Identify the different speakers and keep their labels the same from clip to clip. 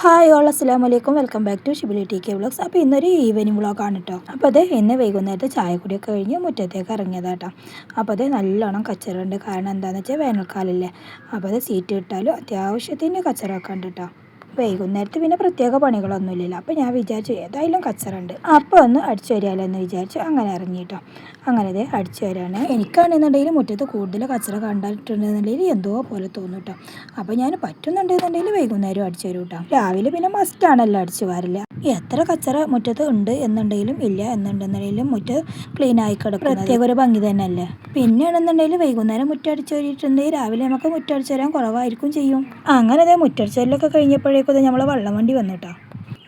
Speaker 1: Hi all അസ്സലാമു അലൈക്കും. Welcome back to Shibili T K vlogs. അപ്പോൾ ഇന്നൊരു ഈവനിങ് വ്ളോഗാണ് കേട്ടോ. അപ്പോൾ അത് ഇന്ന് വൈകുന്നേരത്തെ ചായക്കുടിയൊക്കെ കഴിഞ്ഞ് മുറ്റത്തേക്ക് ഇറങ്ങിയതാട്ടോ. അപ്പോൾ അത് നല്ലോണം കച്ചറുണ്ട്. കാരണം എന്താണെന്ന് വെച്ചാൽ വേനൽക്കാലല്ലേ. അപ്പോൾ അത് സീറ്റ് ഇട്ടാലും അത്യാവശ്യത്തിന് കച്ചറൊക്കെ ഉണ്ട് കേട്ടോ. വൈകുന്നേരത്ത് പിന്നെ പ്രത്യേക പണികളൊന്നുമില്ലല്ലോ. അപ്പോൾ ഞാൻ വിചാരിച്ചു ഏതായാലും കച്ചറുണ്ട്, അപ്പോൾ ഒന്ന് അടിച്ചു വരികയല്ലോ എന്ന് വിചാരിച്ചു അങ്ങനെ ഇറങ്ങിയിട്ടോ. അങ്ങനെ ഇത് അടിച്ചു വരാണ്. എനിക്കാണെന്നുണ്ടെങ്കിൽ മുറ്റത്ത് കൂടുതൽ കച്ചറ കണ്ടിട്ടുണ്ടെന്നുണ്ടെങ്കിൽ എന്തോ പോലെ തോന്നും കേട്ടോ. അപ്പോൾ ഞാൻ പറ്റുന്നുണ്ടെന്നുണ്ടെങ്കിൽ വൈകുന്നേരം അടിച്ചു വരും കേട്ടോ. രാവിലെ പിന്നെ മസ്റ്റാണല്ലോ അടിച്ചു വാരില്ല. എത്ര കച്ചറ മുറ്റത്ത് ഉണ്ട് എന്നുണ്ടെങ്കിലും ഇല്ല എന്നുണ്ടെന്നുണ്ടെങ്കിലും മുറ്റത്ത് ക്ലീൻ ആയി കിടക്കുന്നത് പ്രത്യേക ഒരു ഭംഗി തന്നെയല്ലേ. പിന്നെയാണെന്നുണ്ടെങ്കിൽ വൈകുന്നേരം മുറ്റടിച്ചു വരിയിട്ടുണ്ടെങ്കിൽ രാവിലെ നമുക്ക് മുറ്റടിച്ചു വരാൻ കുറവായിരിക്കും ചെയ്യും. അങ്ങനെ അതേ മുറ്റടിച്ചു വരലൊക്കെ കഴിഞ്ഞപ്പോഴേക്കും നമ്മളെ വള്ളം വണ്ടി വന്നു കേട്ടോ.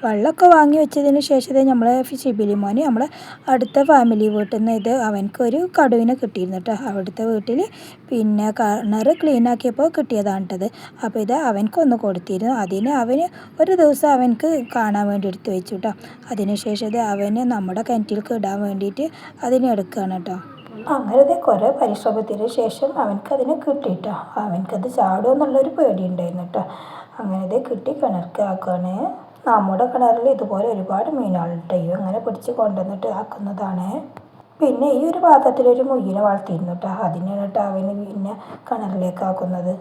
Speaker 1: വെള്ളമൊക്കെ വാങ്ങി വെച്ചതിന് ശേഷം നമ്മളെ ഷിബിലി മോന് നമ്മളെ അടുത്ത ഫാമിലി വീട്ടിൽ നിന്ന് ഇത് അവനക്കൊരു കടുവിനെ കിട്ടിയിരുന്നു കേട്ടോ. അവിടുത്തെ വീട്ടിൽ പിന്നെ കിണർ ക്ലീൻ ആക്കിയപ്പോൾ കിട്ടിയതാണ് കേട്ടത്. അപ്പോൾ ഇത് അവനക്കൊന്ന് കൊടുത്തിരുന്നു. അതിന് അവന് ഒരു ദിവസം അവനക്ക് കാണാൻ വേണ്ടി എടുത്ത് വെച്ചു കേട്ടോ. അതിനുശേഷം ഇത് അവന് നമ്മുടെ കിണറ്റിലേക്ക് ഇടാൻ വേണ്ടിയിട്ട് അതിനെ എടുക്കുകയാണ് കേട്ടോ. അങ്ങനെ കുറേ പരിശ്രമത്തിന് ശേഷം അവനക്കതിനെ കിട്ടിയിട്ടോ. അവനക്കത് ചാടുമെന്നുള്ളൊരു പേടി ഉണ്ടായിരുന്നു കേട്ടോ. അങ്ങനെ കിട്ടി കിണർക്ക് ആക്കുകയാണ്. നമ്മുടെ കിണറിൽ ഇതുപോലെ ഒരുപാട് മീനുകളുണ്ട്. അങ്ങനെ പിടിച്ച് കൊണ്ടുവന്നിട്ട് ആക്കുന്നതാണ്. പിന്നെ ഈ ഒരു പാത്രത്തിലൊരു മുയ്യിനെ വളർത്തിയിരുന്നു കേട്ടോ. അതിനാണ് കേട്ടോ അവന് പിന്നെ കിണറിലേക്ക് ആക്കുന്നത്.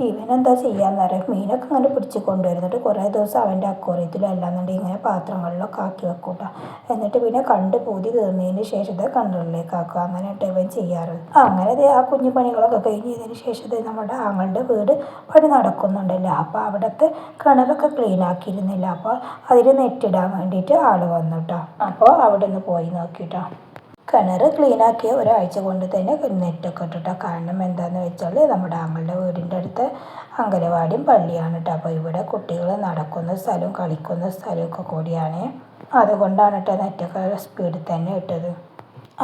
Speaker 1: ഇവനെന്താ ചെയ്യാന്നറിയാം, മീനൊക്കെ അങ്ങനെ പിടിച്ച് കൊണ്ടുവരുന്നിട്ട് കുറേ ദിവസം അവൻ്റെ അക്വേറിയത്തിലും അല്ലാന്നുണ്ടെങ്കിൽ ഇങ്ങനെ പാത്രങ്ങളിലൊക്കെ ആക്കി വെക്കും കേട്ടോ. എന്നിട്ട് പിന്നെ കണ്ട് പൂതി തീർന്നതിന് ശേഷം കിണറിലേക്ക് ആക്കുക. അങ്ങനെയായിട്ട് ഇവൻ ചെയ്യാറ്. അങ്ങനെ ആ കുഞ്ഞു പണികളൊക്കെ കഴിഞ്ഞതിന് ശേഷം നമ്മുടെ ആങ്ങളുടെ വീട് പണി നടക്കുന്നുണ്ടല്ലോ. അപ്പോൾ അവിടുത്തെ കിണറൊക്കെ ക്ലീൻ ആക്കിയിരുന്നില്ല. അപ്പോൾ അതിൽ നെറ്റിടാൻ വേണ്ടിയിട്ട് ആൾ വന്നു കേട്ടോ. അപ്പോൾ അവിടെ നിന്ന് പോയി നോക്കിട്ടോ. കിണർ ക്ലീനാക്കിയ ഒരാഴ്ച കൊണ്ട് തന്നെ നെറ്റൊക്കെ ഇട്ടിട്ടോ. കാരണം എന്താണെന്ന് വെച്ചാൽ നമ്മുടെ ആങ്ങളുടെ വീടിൻ്റെ അടുത്ത് അംഗനവാടിയും പള്ളിയാണ് കേട്ടോ. അപ്പോൾ ഇവിടെ കുട്ടികൾ നടക്കുന്ന സ്ഥലവും കളിക്കുന്ന സ്ഥലമൊക്കെ കൂടിയാണ്. അതുകൊണ്ടാണ് കേട്ടോ നെറ്റൊക്കെ സ്പീഡിൽ തന്നെ ഇട്ടത്.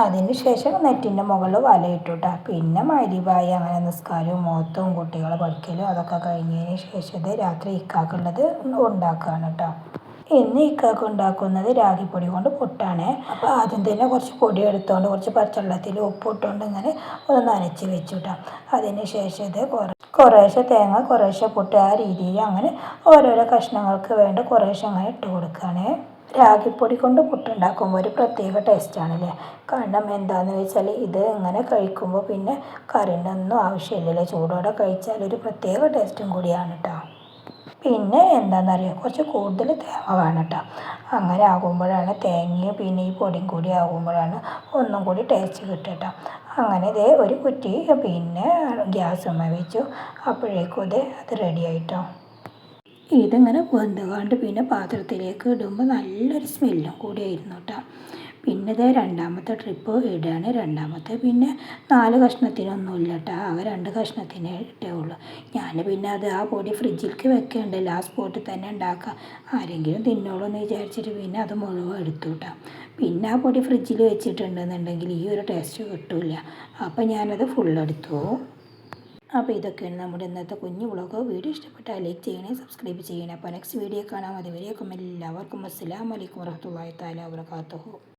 Speaker 1: അതിന് ശേഷം നെറ്റിൻ്റെ മുകളിൽ വലയിട്ടു കേട്ടോ. പിന്നെ മഗ്‌രിബായി അങ്ങനെ നിസ്കാരവും മോത്തും കുട്ടികളെ പഠിക്കലും അതൊക്കെ കഴിഞ്ഞതിന് ശേഷം രാത്രി ഇക്കാക്കുള്ളത് ഉണ്ടാക്കുകയാണ് കേട്ടോ. ഇന്ന് ഇക്കാക്ക് ഉണ്ടാക്കുന്നത് രാഗിപ്പൊടി കൊണ്ട് പുട്ടാണ്. അപ്പോൾ ആദ്യം തന്നെ കുറച്ച് പൊടി എടുത്തുകൊണ്ട് കുറച്ച് പച്ചവെള്ളത്തിൽ ഉപ്പിട്ടുകൊണ്ട് ഇങ്ങനെ ഒന്ന് നനച്ച് വെച്ചു കേട്ടോ. അതിന് ശേഷം കുറേശ്ശെ തേങ്ങ കുറേശ്ശെ പുട്ട് ആ രീതിയിൽ അങ്ങനെ ഓരോരോ കഷ്ണങ്ങൾക്ക് വേണ്ട കുറേശ്ശെ അങ്ങനെ ഇട്ട് കൊടുക്കുകയാണ്. രാഗിപ്പൊടി കൊണ്ട് പുട്ടുണ്ടാക്കുമ്പോൾ ഒരു പ്രത്യേക ടേസ്റ്റാണല്ലേ. കാരണം എന്താണെന്ന് വെച്ചാൽ ഇത് ഇങ്ങനെ കഴിക്കുമ്പോൾ പിന്നെ കറിൻ്റെ ഒന്നും ആവശ്യമില്ലല്ലോ. ചൂടോടെ കഴിച്ചാൽ ഒരു പ്രത്യേക ടേസ്റ്റും കൂടിയാണ് കേട്ടോ. പിന്നെ എന്താണെന്നറിയാം, കുറച്ച് കൂടുതൽ തേങ്ങ വേണം കേട്ടോ. അങ്ങനെ ആകുമ്പോഴാണ് തേങ്ങയും പിന്നെ ഈ പൊടിയും കൂടി ആകുമ്പോഴാണ് ഒന്നും കൂടി ടേസ്റ്റ് കിട്ടുക കേട്ടോ. അങ്ങനെ ഒരു കുറ്റി പിന്നെ ഗ്യാസുമ്മ വെച്ചു. അപ്പോഴേക്കും അത് റെഡി ആയിട്ടോ. ഇതിങ്ങനെ വെന്തുകൊണ്ട് പിന്നെ പാത്രത്തിലേക്ക് ഇടുമ്പോൾ നല്ലൊരു സ്മെല്ലും കൂടിയായിരുന്നു കേട്ടോ. പിന്നെ രണ്ടാമത്തെ ട്രിപ്പ് ഇടുകയാണ്. രണ്ടാമത്തെ പിന്നെ 4 കഷ്ണത്തിനൊന്നുമില്ല കേട്ടോ. ആകെ 2 കഷ്ണത്തിനേ ഇട്ടേ ഉള്ളൂ. ഞാൻ പിന്നെ ആ പൊടി ഫ്രിഡ്ജിലേക്ക് വെക്കേണ്ടല്ലോ, ആ സ്പോട്ടിൽ തന്നെ ഉണ്ടാക്കുക, ആരെങ്കിലും തിന്നോളൂ എന്ന് വിചാരിച്ചിട്ട് പിന്നെ അത് മുഴുവൻ എടുത്തു കേട്ടോ. പിന്നെ ആ പൊടി ഫ്രിഡ്ജിൽ വെച്ചിട്ടുണ്ടെന്നുണ്ടെങ്കിൽ ഈ ഒരു ടേസ്റ്റ് കിട്ടില്ല. അപ്പോൾ ഞാനത് ഫുള്ളെടുത്തു. അപ്പോൾ ഇതൊക്കെയാണ് നമ്മുടെ ഇന്നത്തെ കുഞ്ഞു വ്ളോഗ്. വീഡിയോ ഇഷ്ടപ്പെട്ടാൽ ലൈക്ക് ചെയ്യണേ, സബ്സ്ക്രൈബ് ചെയ്യണേ. അപ്പോൾ നെക്സ്റ്റ് വീഡിയോ കാണാം. അതുവരേക്കും എല്ലാവർക്കും അസ്സലാമു അലൈക്കും വറഹ്മത്തുള്ളാഹി തആല വബറകാതുഹു.